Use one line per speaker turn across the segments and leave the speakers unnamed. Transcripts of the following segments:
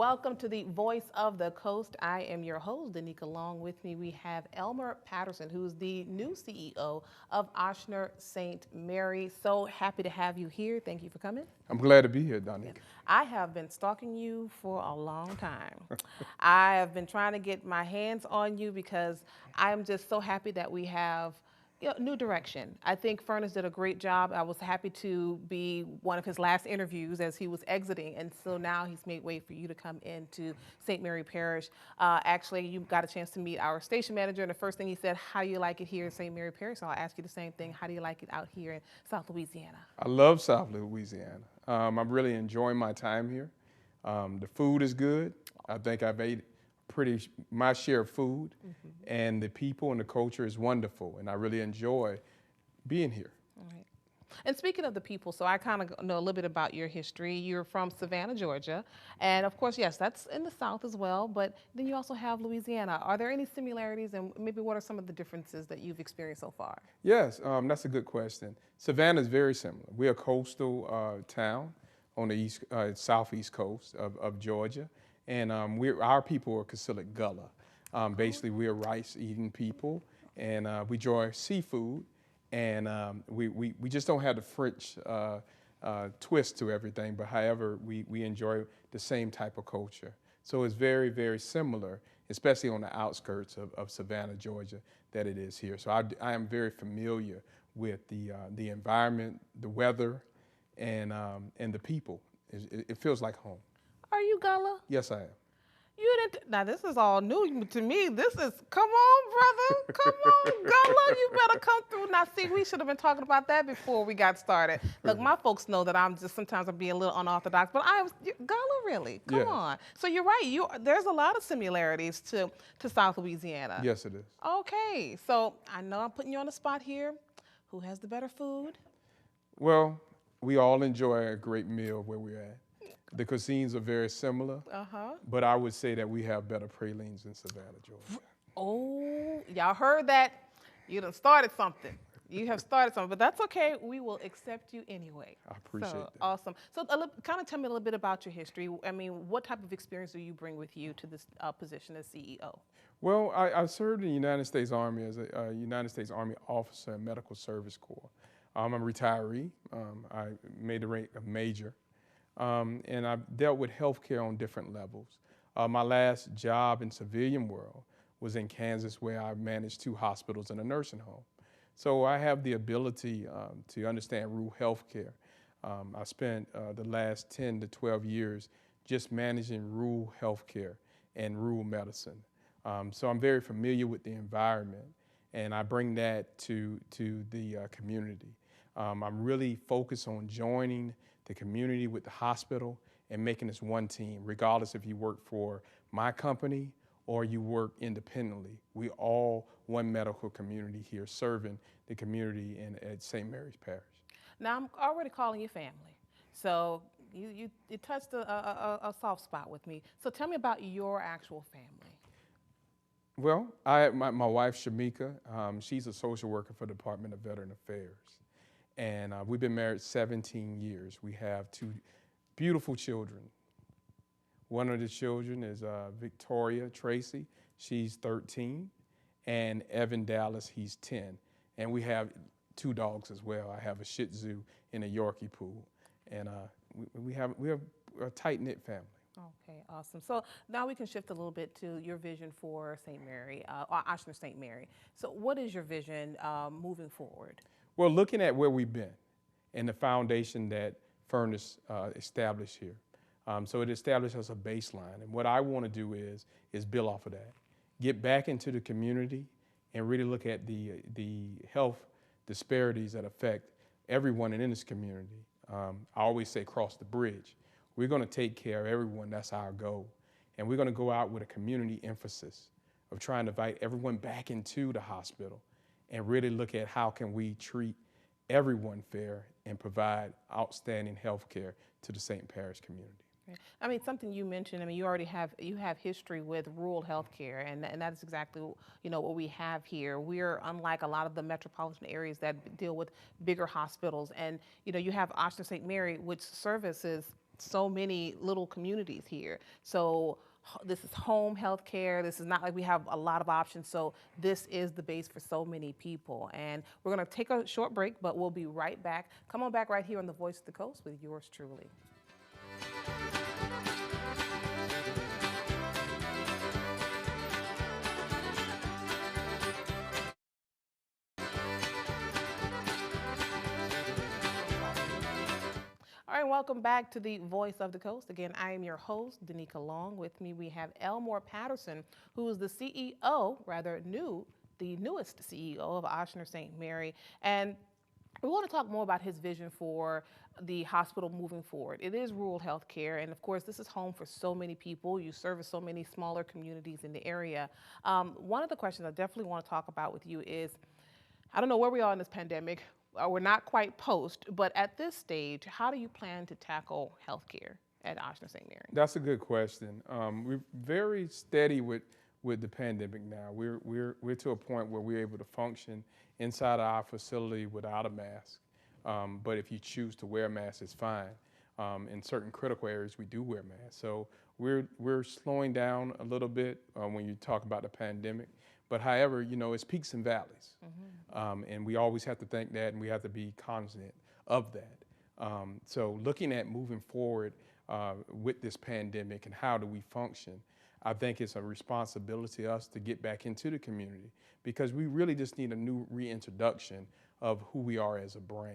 Welcome to the Voice of the Coast. I am your host, Danica. Along with me, we have Elmore Patterson, who's the new CEO of Ochsner St. Mary. So happy to have you here. Thank you for coming.
I'm glad to be here, Danica.
I have been stalking you for a long time. I have been trying to get my hands on you because I am just so happy that we have new direction. I think Furnace did a great job. I was happy to be one of his last interviews as he was exiting, and so now he's made way for you to come into St. Mary Parish. Actually, you got a chance to meet our station manager, and the first thing he said, "How do you like it here in St. Mary Parish?" So I'll ask you the same thing. How do you like it out here in South Louisiana?
I love South Louisiana. I'm really enjoying my time here. The food is good. I think I've ate my share of food, and the people and the culture is wonderful, and I really enjoy being here.
All right. And speaking of the people, so I kind of know a little bit about your history. You're from Savannah, Georgia, and of course, yes, that's in the South as well, but then you also have Louisiana. Are there any similarities, and maybe what are some of the differences that you've experienced so far?
Yes, that's a good question. Savannah is very similar. We're a coastal town on the southeast coast of Georgia, and our people are considered Gullah. Basically, we're rice-eating people, and we enjoy seafood, and we just don't have the French twist to everything, but however, we enjoy the same type of culture. So it's very, very similar, especially on the outskirts of Savannah, Georgia, that it is here. So I am very familiar with the environment, the weather, and the people. It feels like home.
Are you Gullah?
Yes, I am.
You didn't. Now this is all new to me. This is come on, brother. Come on, Gullah. You better come through. Now, see, we should have been talking about that before we got started. Look, my folks know that sometimes I'm being a little unorthodox, but Gullah, really. Come
Yes.
on. So you're right. There's a lot of similarities to South Louisiana.
Yes, it is.
Okay. So I know I'm putting you on the spot here. Who has the better food?
Well, we all enjoy a great meal where we're at. The cuisines are very similar, but I would say that we have better pralines in Savannah, Georgia.
Oh, y'all heard that? You done started something. You have started something, but that's okay. We will accept you anyway.
I appreciate that.
Awesome. So kind of tell me a little bit about your history. I mean, what type of experience do you bring with you to this position as CEO?
Well, I served in the United States Army as a United States Army officer in Medical Service Corps. I'm a retiree. I made the rank of major. And I've dealt with healthcare on different levels. My last job in civilian world was in Kansas, where I managed 2 hospitals and a nursing home. So I have the ability to understand rural healthcare. I spent the last 10 to 12 years just managing rural healthcare and rural medicine. So I'm very familiar with the environment, and I bring that to the community. I'm really focused on joining the community with the hospital and making this one team, regardless if you work for my company or you work independently. We all one medical community here serving the community at St. Mary's Parish.
Now, I'm already calling you family. So you touched a soft spot with me. So tell me about your actual family.
Well, my wife, Shamika, she's a social worker for the Department of Veteran Affairs. And we've been married 17 years. We have 2 beautiful children. One of the children is Victoria Tracy. She's 13. And Evan Dallas, he's 10. And we have 2 dogs as well. I have a Shih Tzu and a Yorkie Poodle. And we have a tight-knit family.
Okay, awesome. So now we can shift a little bit to your vision for St. Mary, Ochsner St. Mary. So what is your vision moving forward?
Well, looking at where we've been and the foundation that Furnace established here. So it established us a baseline. And what I want to do is build off of that. Get back into the community and really look at the health disparities that affect everyone in this community. I always say cross the bridge. We're going to take care of everyone. That's our goal. And we're going to go out with a community emphasis of trying to invite everyone back into the hospital and really look at how can we treat everyone fair and provide outstanding health care to the St. Parish community.
I mean, something you mentioned, I mean, you have history with rural healthcare, and that's exactly, what we have here. We're unlike a lot of the metropolitan areas that deal with bigger hospitals. And, you have Ochsner St. Mary, which services so many little communities here. So this is home health care. This is not like we have a lot of options. So this is the base for so many people. And we're going to take a short break, but we'll be right back. Come on back right here on the Voice of the Coast with yours truly. All right, welcome back to the Voice of the Coast. Again, I am your host, Danica Long. With me, we have Elmore Patterson, who is the CEO, the newest CEO of Ochsner St. Mary. And we want to talk more about his vision for the hospital moving forward. It is rural health care, and of course, this is home for so many people. You service so many smaller communities in the area. One of the questions I definitely want to talk about with you is, I don't know where we are in this pandemic. We're not quite post, but at this stage, how do you plan to tackle healthcare at Ochsner St. Mary?
That's a good question. We're very steady with the pandemic now. We're to a point where we're able to function inside of our facility without a mask. But if you choose to wear a mask, it's fine. In certain critical areas, we do wear masks. So we're slowing down a little bit when you talk about the pandemic. But however, it's peaks and valleys. And we always have to think that, and we have to be cognizant of that. So looking at moving forward with this pandemic and how do we function, I think it's a responsibility of us to get back into the community, because we really just need a new reintroduction of who we are as a brand.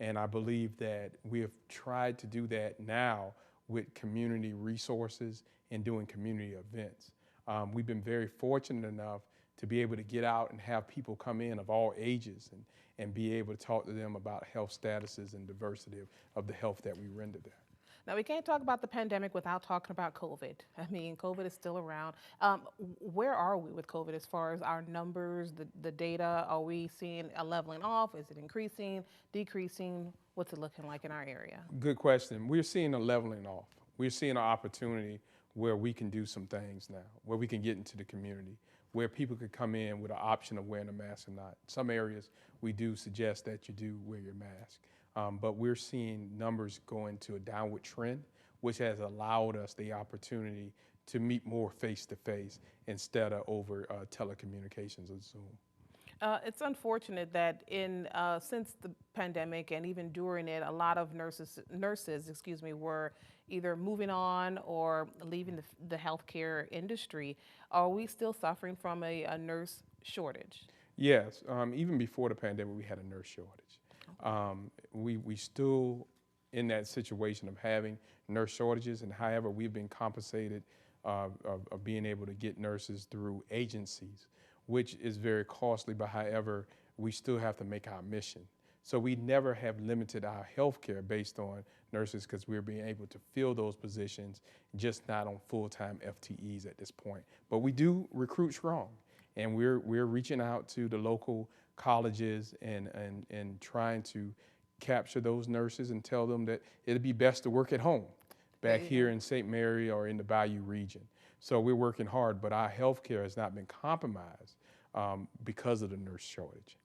And I believe that we have tried to do that now with community resources and doing community events. We've been very fortunate enough to be able to get out and have people come in of all ages and be able to talk to them about health statuses and diversity of the health that we render there.
Now, we can't talk about the pandemic without talking about COVID. I mean, COVID is still around. Where are we with COVID as far as our numbers, the data? Are we seeing a leveling off? Is it increasing, decreasing? What's it looking like in our area?
Good question. We're seeing a leveling off. We're seeing an opportunity where we can do some things now, where we can get into the community, where people could come in with an option of wearing a mask or not. Some areas we do suggest that you do wear your mask. But we're seeing numbers go into a downward trend, which has allowed us the opportunity to meet more face-to-face instead of over telecommunications or Zoom.
It's unfortunate that since the pandemic and even during it, a lot of nurses, were either moving on or leaving the healthcare industry. Are we still suffering from a nurse shortage?
Yes, even before the pandemic, we had a nurse shortage. We still in that situation of having nurse shortages, and however we've been compensated of being able to get nurses through agencies, which is very costly, but however, we still have to make our mission. So we never have limited our healthcare based on nurses, because we're being able to fill those positions, just not on full-time FTEs at this point. But we do recruit strong, and we're reaching out to the local colleges and trying to capture those nurses and tell them that it'd be best to work at home back here in St. Mary or in the Bayou region. So we're working hard, but our healthcare has not been compromised because of the nurse shortage.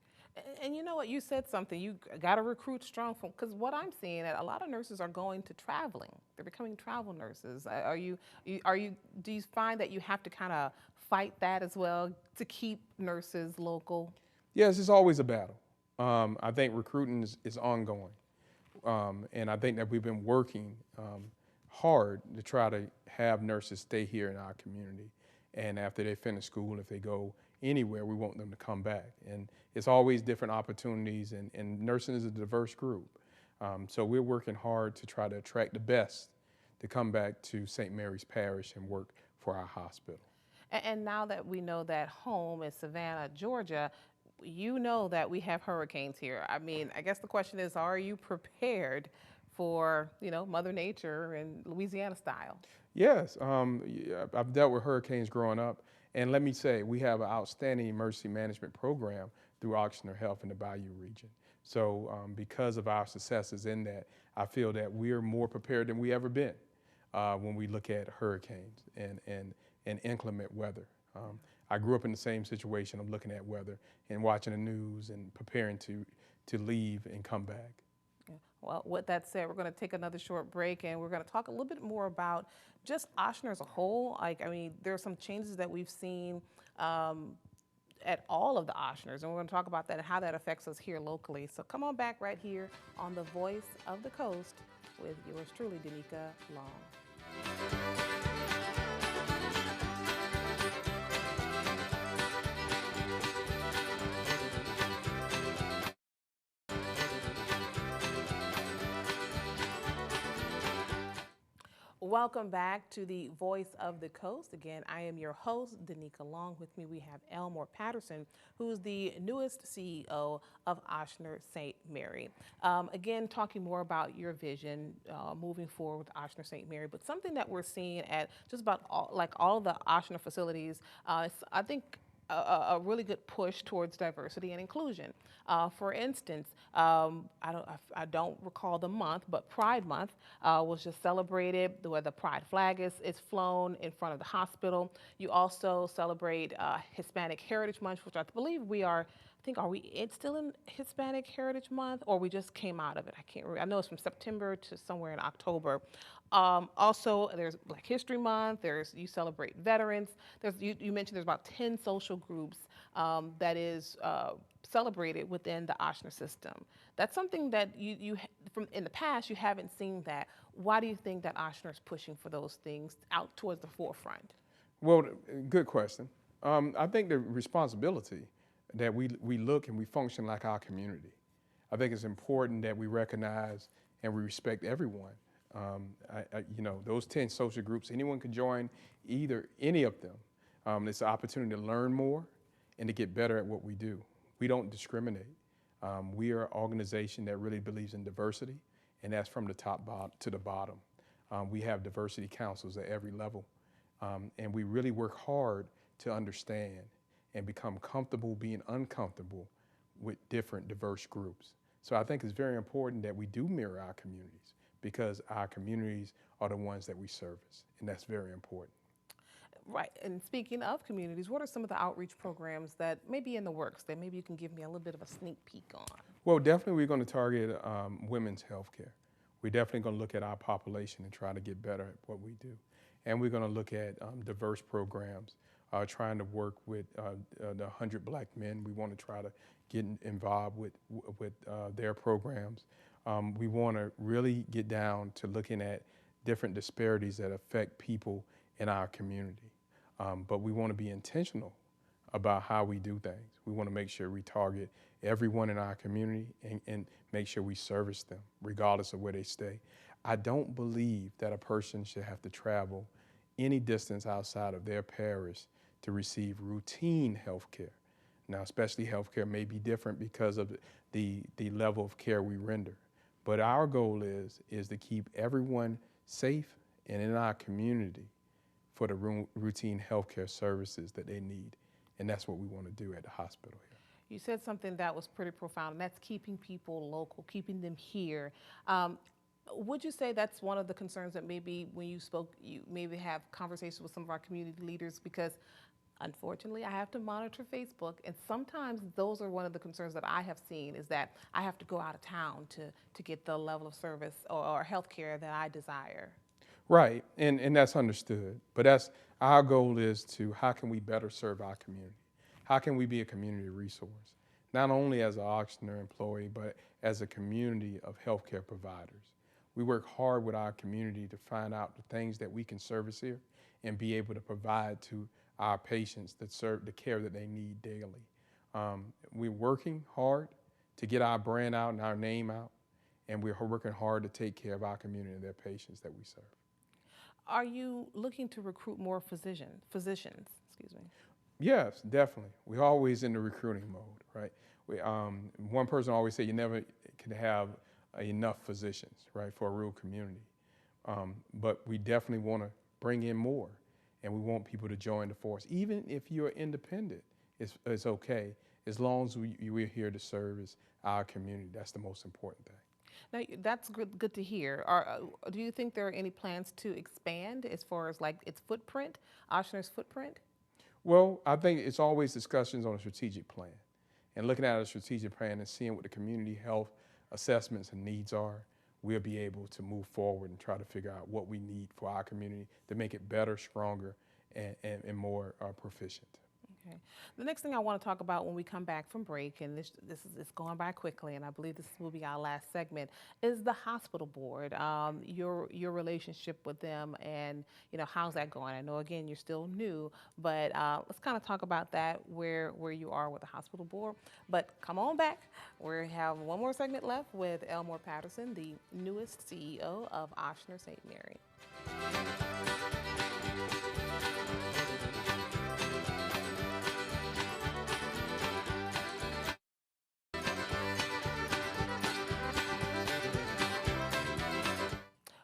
And you know what? You said something. You got to recruit strong, because what I'm seeing, that a lot of nurses are going to traveling. They're becoming travel nurses. Do you find that you have to kind of fight that as well to keep nurses local?
Yes, it's always a battle. I think recruiting is ongoing. And I think that we've been working hard to try to have nurses stay here in our community. And after they finish school, if they go anywhere, we want them to come back. And it's always different opportunities, and nursing is a diverse group. So we're working hard to try to attract the best to come back to St. Mary's Parish and work for our hospital.
And now that we know that home is Savannah, Georgia, you know that we have hurricanes here. I mean, I guess the question is, are you prepared for, Mother Nature and Louisiana style?
Yes, I've dealt with hurricanes growing up, and let me say, we have an outstanding emergency management program through Ochsner Health in the Bayou region. So because of our successes in that, I feel that we're more prepared than we ever been when we look at hurricanes and inclement weather. I grew up in the same situation of looking at weather and watching the news and preparing to leave and come back.
Well, with that said, we're going to take another short break and we're going to talk a little bit more about just Ochsner as a whole. Like, I mean, there are some changes that we've seen um, at all of the Ochners, and we're going to talk about that and how that affects us here locally. So come on back right here on the Voice of the Coast with yours truly, Danica Long. Welcome back to the Voice of the Coast. Again, I am your host, Danica Long. With me, we have Elmore Patterson, who's the newest CEO of Ochsner St. Mary. Again, talking more about your vision moving forward with Ochsner St. Mary, but something that we're seeing at just about all of the Ochsner facilities, I think a really good push towards diversity and inclusion. For instance, I don't recall the month, but Pride Month was just celebrated where the Pride flag is flown in front of the hospital. You also celebrate Hispanic Heritage Month, which I believe we are. I think, it's still in Hispanic Heritage Month, or we just came out of it? I can't remember. I know it's from September to somewhere in October. Also, there's Black History Month. You celebrate veterans. You mentioned there's about 10 social groups that is celebrated within the Ochsner system. That's something that from in the past you haven't seen that. Why do you think that Ochsner is pushing for those things out towards the forefront?
Well, good question. I think the responsibility that we look and we function like our community. I think it's important that we recognize and we respect everyone. Those 10 social groups, anyone can join any of them. It's an opportunity to learn more and to get better at what we do. We don't discriminate. We are an organization that really believes in diversity, and that's from the top to the bottom. We have diversity councils at every level, and we really work hard to understand and become comfortable being uncomfortable with different diverse groups. So I think it's very important that we do mirror our communities, because our communities are the ones that we service, and that's very important.
Right. And speaking of communities, what are some of the outreach programs that may be in the works that maybe you can give me a little bit of a sneak peek on?
Well, definitely we're going to target women's health care. We're definitely going to look at our population and try to get better at what we do. And we're going to look at diverse programs, trying to work with the 100 Black men. We want to try to get involved with their programs. We want to really get down to looking at different disparities that affect people in our community. But we want to be intentional about how we do things. We want to make sure we target everyone in our community and make sure we service them, regardless of where they stay. I don't believe that a person should have to travel any distance outside of their parish to receive routine health care. Now, specialty health care may be different because of the level of care we render. But our goal is to keep everyone safe and in our community for the routine healthcare services that they need. And that's what we want to do at the hospital here.
You said something that was pretty profound, and that's keeping people local, keeping them here. Would you say that's one of the concerns that maybe when you spoke, you maybe have conversations with some of our community leaders? Because unfortunately, I have to monitor Facebook, and sometimes those are one of the concerns that I have seen, is that I have to go out of town to get the level of service or health care that I desire.
Right, and that's understood. But our goal is how can we better serve our community? How can we be a community resource? Not only as an Ochsner employee, but as a community of healthcare providers. We work hard with our community to find out the things that we can service here and be able to provide to our patients that serve the care that they need daily. We're working hard to get our brand out and our name out, and we're working hard to take care of our community and their patients that we serve.
Are you looking to recruit more physicians? Excuse me.
Yes, definitely. We're always in the recruiting mode, right? One person always said you never can have enough physicians, right, for a rural community. But we definitely want to bring in more, and we want people to join the force. Even if you're independent, it's okay, as long as we're here to service our community. That's the most important thing.
Now, that's good to hear. Do you think there are any plans to expand as far as like its footprint, Ochsner's footprint?
Well, I think it's always discussions on a strategic plan and looking at a strategic plan and seeing what the community health assessments and needs are we'll be able to move forward and try to figure out what we need for our community to make it better, stronger, and more proficient.
Okay. The next thing I want to talk about when we come back from break, and this is it's going by quickly, and I believe this will be our last segment, is the hospital board. Your relationship with them, and how's that going? I know again you're still new, but let's kind of talk about that where you are with the hospital board. But come on back. We have one more segment left with Elmore Patterson, the newest CEO of Ochsner St. Mary.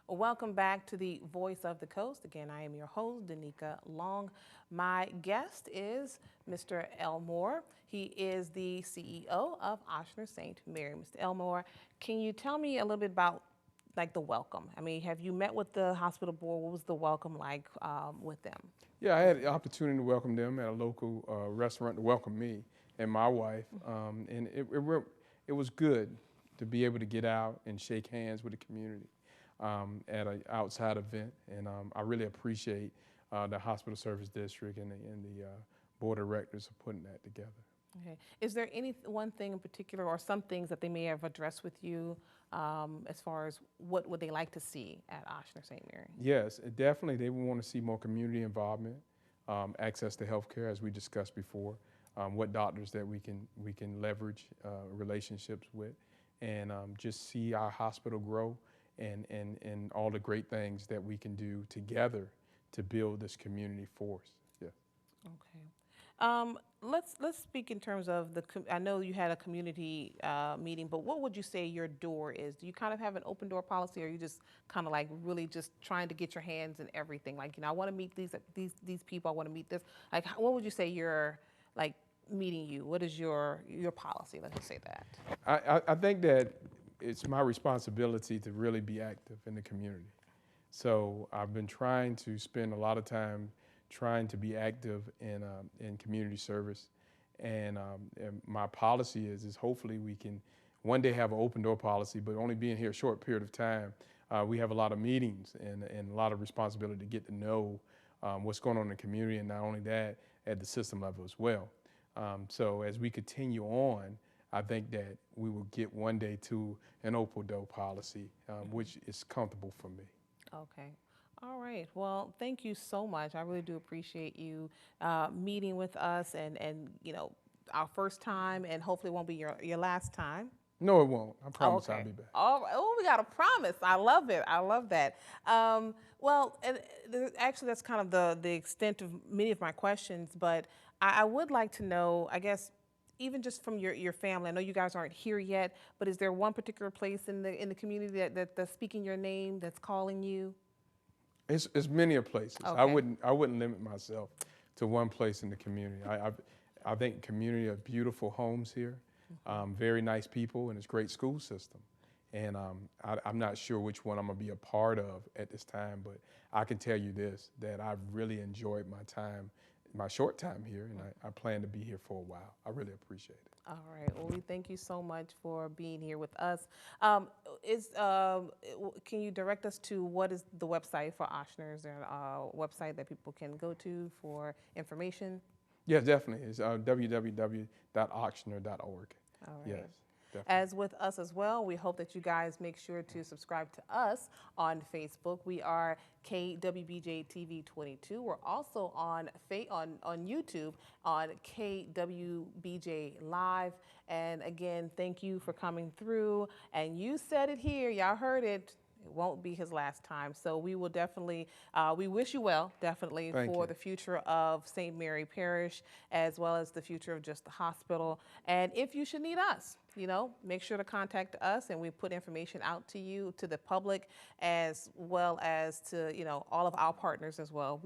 Welcome back to the Voice of the Coast. Again, I am your host, Danica Long. My guest is Mr. Elmore. He is the CEO of Ochsner St. Mary. Mr. Elmore, can you tell me a little bit about the welcome? I mean, have you met with the hospital board? What was the welcome like with them?
Yeah, I had the opportunity to welcome them at a local restaurant to welcome me and my wife, and it was good to be able to get out and shake hands with the community at an outside event, and I really appreciate the Hospital Service District and the Board of Directors for putting that together.
Okay. Is there any one thing in particular or some things that they may have addressed with you as far as what would they like to see at Ochsner St. Mary?
Yes, definitely they would want to see more community involvement, access to health care, as we discussed before, what doctors that we can leverage relationships with, and just see our hospital grow and all the great things that we can do together to build this community force. Yeah.
Okay. Let's speak in terms of I know you had a community meeting, but what would you say your door is? Do you kind of have an open door policy, or are you just kind of really just trying to get your hands in everything? I want to meet these people. I want to meet this. What would you say you're meeting you? What is your policy? Let's just say that.
I think that it's my responsibility to really be active in the community. So I've been trying to spend a lot of time trying to be active in community service, and my policy is hopefully we can one day have an open door policy, but only being here a short period of time, we have a lot of meetings and a lot of responsibility to get to know what's going on in the community, and not only that, at the system level as well. So as we continue on, I think that we will get one day to an open door policy, which is comfortable for me.
Okay. All right. Well, thank you so much. I really do appreciate you meeting with us, and our first time, and hopefully it won't be your last time.
No, it won't. I promise
Okay.
I'll be back.
Oh, we got a promise. I love it. I love that. Well, and actually, that's kind of the extent of many of my questions, but I would like to know, I guess, even just from your family. I know you guys aren't here yet, but is there one particular place in the community that's speaking your name, that's calling you?
It's many a places.
Okay.
I wouldn't limit myself to one place in the community. I think community are beautiful homes here, very nice people, and it's a great school system. And I'm not sure which one I'm gonna be a part of at this time, but I can tell you this, that I've really enjoyed my short time here, and I plan to be here for a while. I really appreciate it.
All right. Well, we thank you so much for being here with us. Can you direct us to what is the website for Ochsner? Is there a website that people can go to for information?
Yeah, definitely. It's www.ochsner.org.
All right.
Yes. Definitely.
As with us as well, we hope that you guys make sure to subscribe to us on Facebook. We are KWBJ TV 22. We're also on YouTube on KWBJ Live. And again, thank you for coming through. And you said it here, y'all heard it. It won't be his last time. So we will definitely, we wish you well, definitely, for the future of St. Mary Parish, as well as the future of just the hospital. And if you should need us, make sure to contact us, and we put information out to you, to the public, as well as to, all of our partners as well.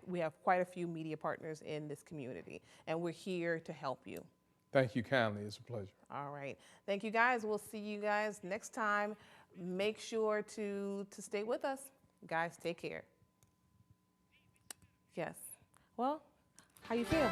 We have quite a few media partners in this community, and we're here to help you.
Thank you kindly. It's a pleasure.
All right. Thank you, guys. We'll see you guys next time. Make sure to stay with us. Guys, take care. Yes. Well, how you feel?